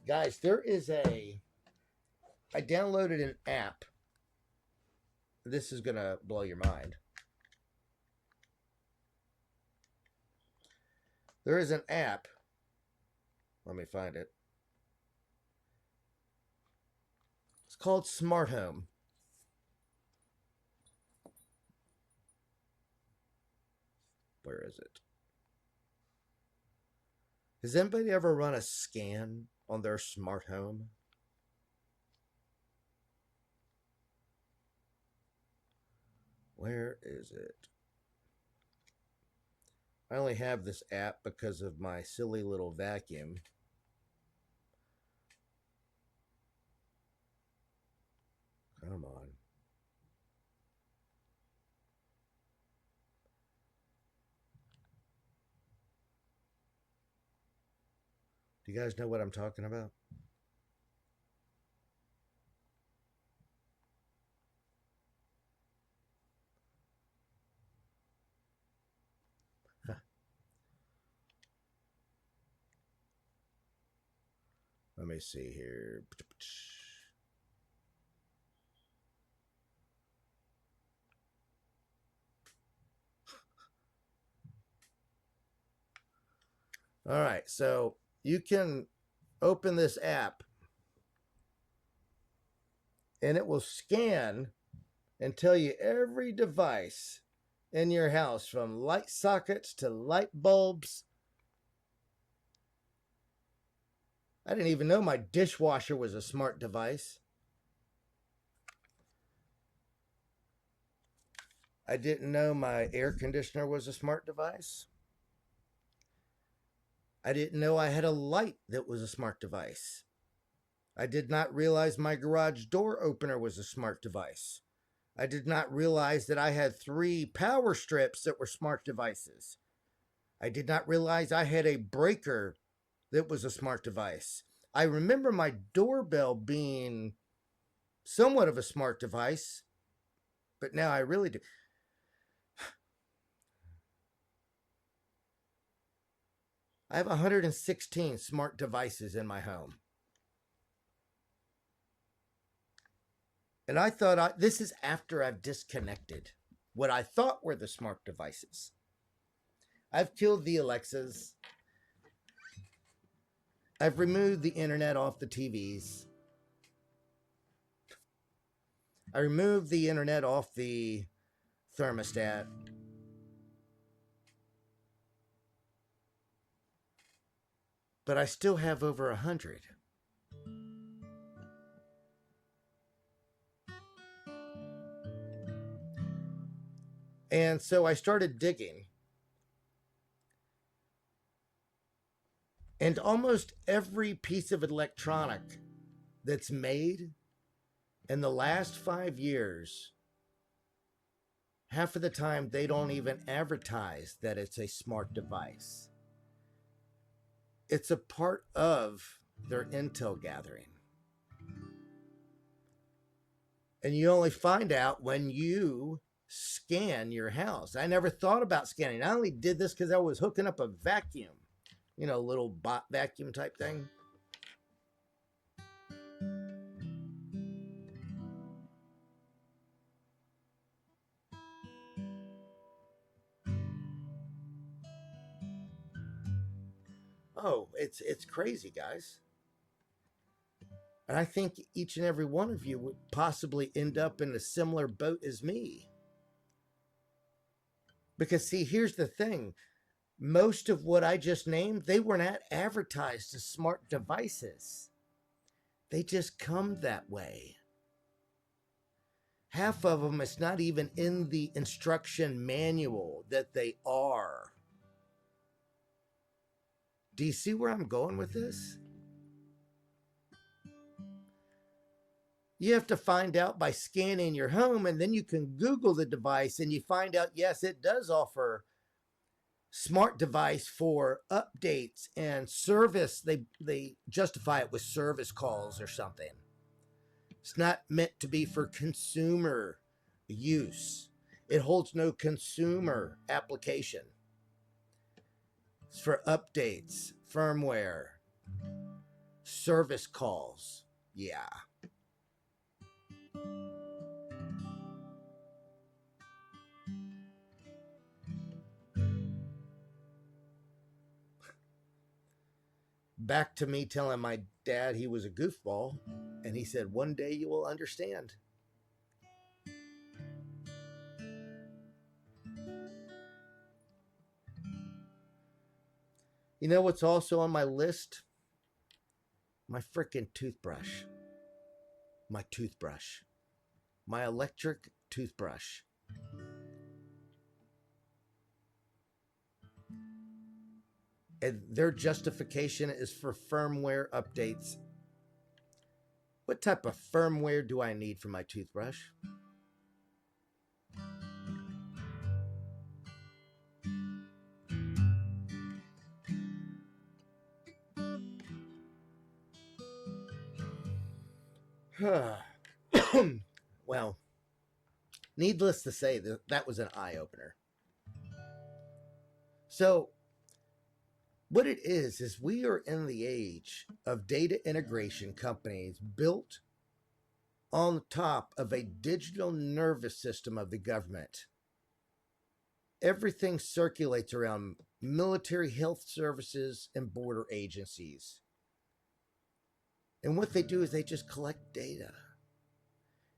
Guys, I downloaded an app. This is going to blow your mind. There is an app. Let me find it. It's called Smart Home. Where is it? Has anybody ever run a scan on their smart home? Where is it? I only have this app because of my silly little vacuum. Come on. Do you guys know what I'm talking about? Let me see here. All right, so you can open this app and it will scan and tell you every device in your house, from light sockets to light bulbs. I didn't even know my dishwasher was a smart device. I didn't know my air conditioner was a smart device. I didn't know I had a light that was a smart device. I did not realize my garage door opener was a smart device. I did not realize that I had 3 power strips that were smart devices. I did not realize I had a breaker that was a smart device. I remember my doorbell being somewhat of a smart device, but now I really do. I have 116 smart devices in my home. And I thought this is after I've disconnected what I thought were the smart devices. I've killed the Alexas. I've removed the internet off the TVs. I removed the internet off the thermostat. But I still have over 100. And so I started digging. And almost every piece of electronic that's made in the last 5 years, half of the time they don't even advertise that it's a smart device. It's a part of their intel gathering. And you only find out when you scan your house. I never thought about scanning. I only did this because I was hooking up a vacuum, little bot vacuum type thing. Oh, it's crazy, guys. And I think each and every one of you would possibly end up in a similar boat as me. Because, see, here's the thing. Most of what I just named, they were not advertised as smart devices. They just come that way. Half of them, it's not even in the instruction manual that they are. Do you see where I'm going with this? You have to find out by scanning your home, and then you can Google the device and you find out, yes, it does offer smart device for updates and service. They justify it with service calls or something. It's not meant to be for consumer use. It holds no consumer application. It's for updates, firmware, service calls. Yeah. Back to me telling my dad he was a goofball, and he said, "One day you will understand." You know what's also on my list? My freaking toothbrush. My toothbrush. My electric toothbrush. And their justification is for firmware updates. What type of firmware do I need for my toothbrush? Well, needless to say, that was an eye opener. So, what it is we are in the age of data integration companies built on top of a digital nervous system of the government. Everything circulates around military health services and border agencies. And what they do is they just collect data.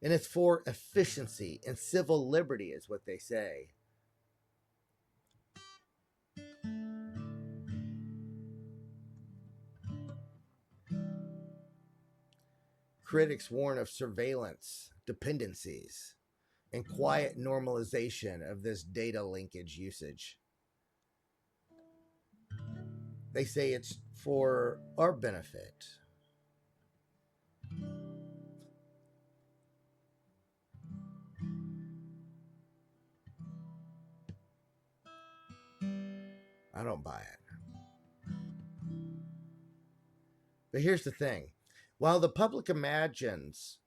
And it's for efficiency and civil liberty, is what they say. Critics warn of surveillance dependencies and quiet normalization of this data linkage usage. They say it's for our benefit. I don't buy it. But here's the thing. While the public imagines,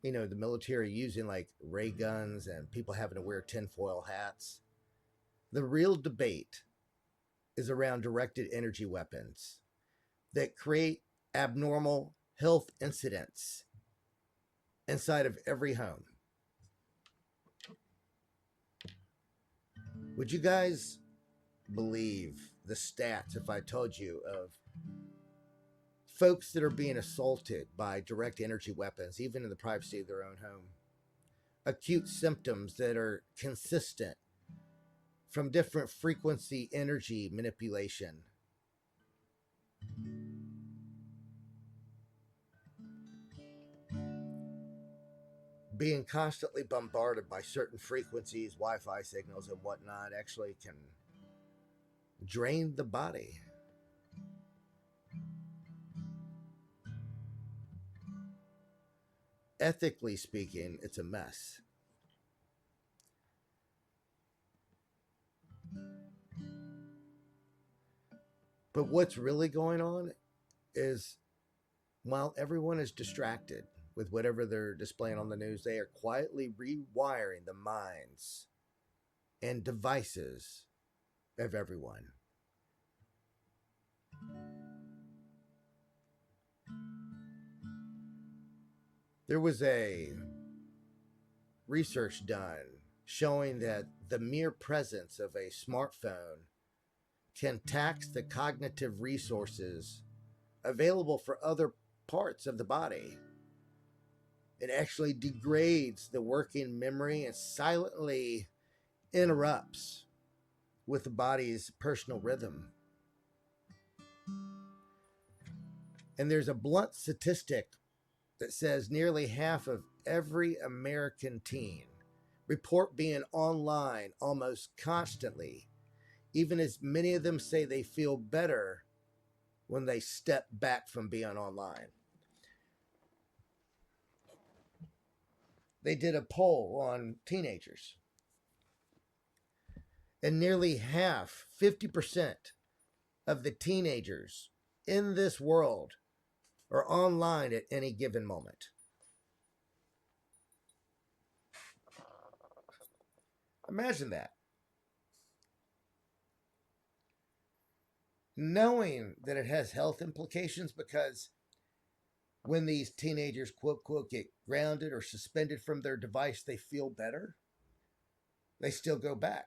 the military using like ray guns and people having to wear tinfoil hats, the real debate is around directed energy weapons that create abnormal health incidents inside of every home. Would you guys believe the stats if I told you of folks that are being assaulted by direct energy weapons, even in the privacy of their own home? Acute symptoms that are consistent from different frequency energy manipulation. Being constantly bombarded by certain frequencies, Wi-Fi signals, and whatnot actually can drain the body. Ethically speaking, it's a mess. But what's really going on is while everyone is distracted with whatever they're displaying on the news, they are quietly rewiring the minds and devices of everyone. There was a research done showing that the mere presence of a smartphone can tax the cognitive resources available for other parts of the body. It actually degrades the working memory and silently interrupts with the body's personal rhythm. And there's a blunt statistic that says nearly half of every American teen report being online almost constantly, even as many of them say they feel better when they step back from being online. They did a poll on teenagers, and nearly half, 50% of the teenagers in this world are online at any given moment. Imagine that. Knowing that it has health implications, because when these teenagers, quote, quote, get grounded or suspended from their device, they feel better. They still go back.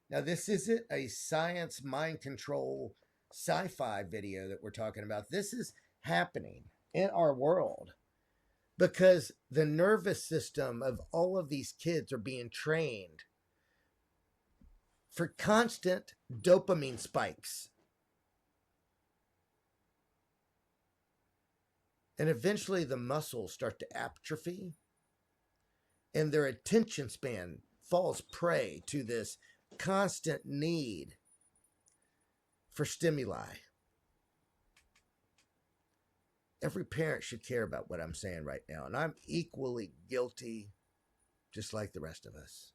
Now, this isn't a science mind control sci fi video that we're talking about. This is happening in our world because the nervous system of all of these kids are being trained for constant dopamine spikes. And eventually the muscles start to atrophy and their attention span falls prey to this constant need for stimuli. Every parent should care about what I'm saying right now, and I'm equally guilty, just like the rest of us.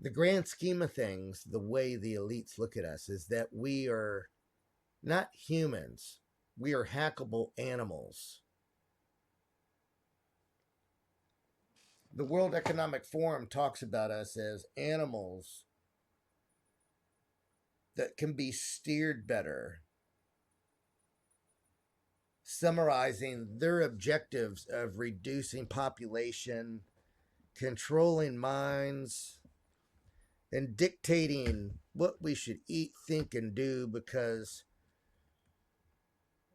The grand scheme of things, the way the elites look at us is that we are not humans. We are hackable animals. The World Economic Forum talks about us as animals that can be steered better, summarizing their objectives of reducing population, controlling minds, and dictating what we should eat, think, and do because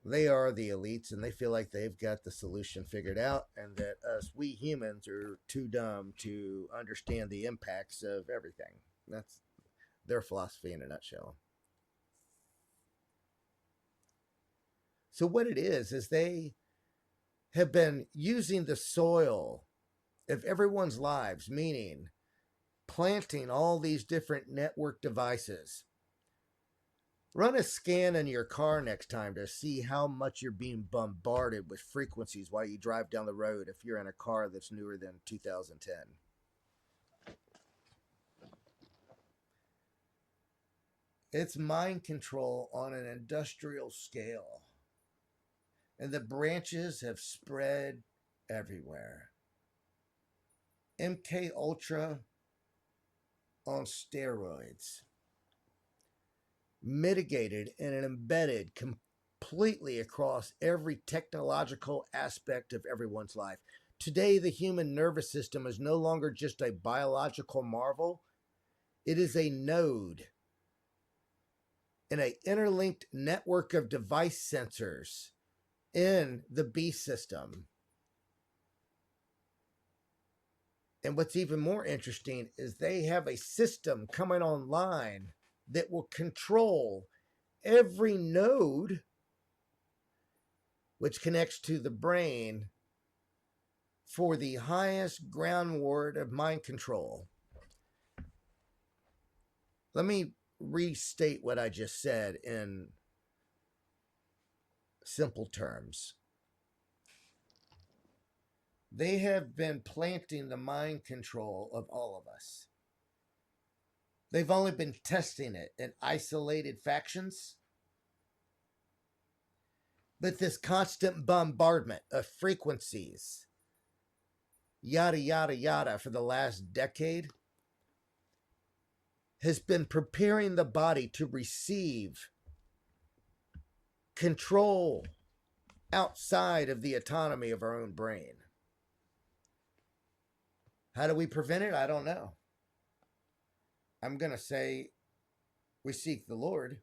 they are the elites and they feel like they've got the solution figured out and that us, we humans, are too dumb to understand the impacts of everything. That's their philosophy in a nutshell. So what it is they have been using the soil of everyone's lives, meaning planting all these different network devices. Run a scan in your car next time to see how much you're being bombarded with frequencies while you drive down the road if you're in a car that's newer than 2010. It's mind control on an industrial scale. And the branches have spread everywhere. MK Ultra on steroids. Mitigated and embedded completely across every technological aspect of everyone's life. Today, the human nervous system is no longer just a biological marvel. It is a node in an interlinked network of device sensors in the beast system. And what's even more interesting is they have a system coming online that will control every node which connects to the brain for the highest groundwork of mind control. Let me restate what I just said in simple terms. They have been planting the mind control of all of us. They've only been testing it in isolated factions. But this constant bombardment of frequencies, yada, yada, yada, for the last decade, has been preparing the body to receive control outside of the autonomy of our own brain. How do we prevent it? I don't know. I'm going to say we seek the Lord.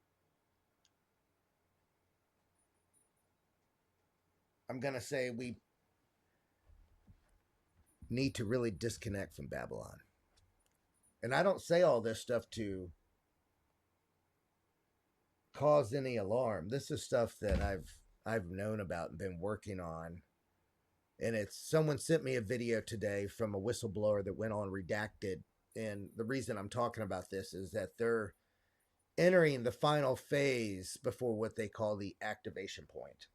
I'm going to say we need to really disconnect from Babylon. And I don't say all this stuff to cause any alarm. This is stuff that I've known about and been working on. And it's someone sent me a video today from a whistleblower that went on redacted. And the reason I'm talking about this is that they're entering the final phase before what they call the activation point.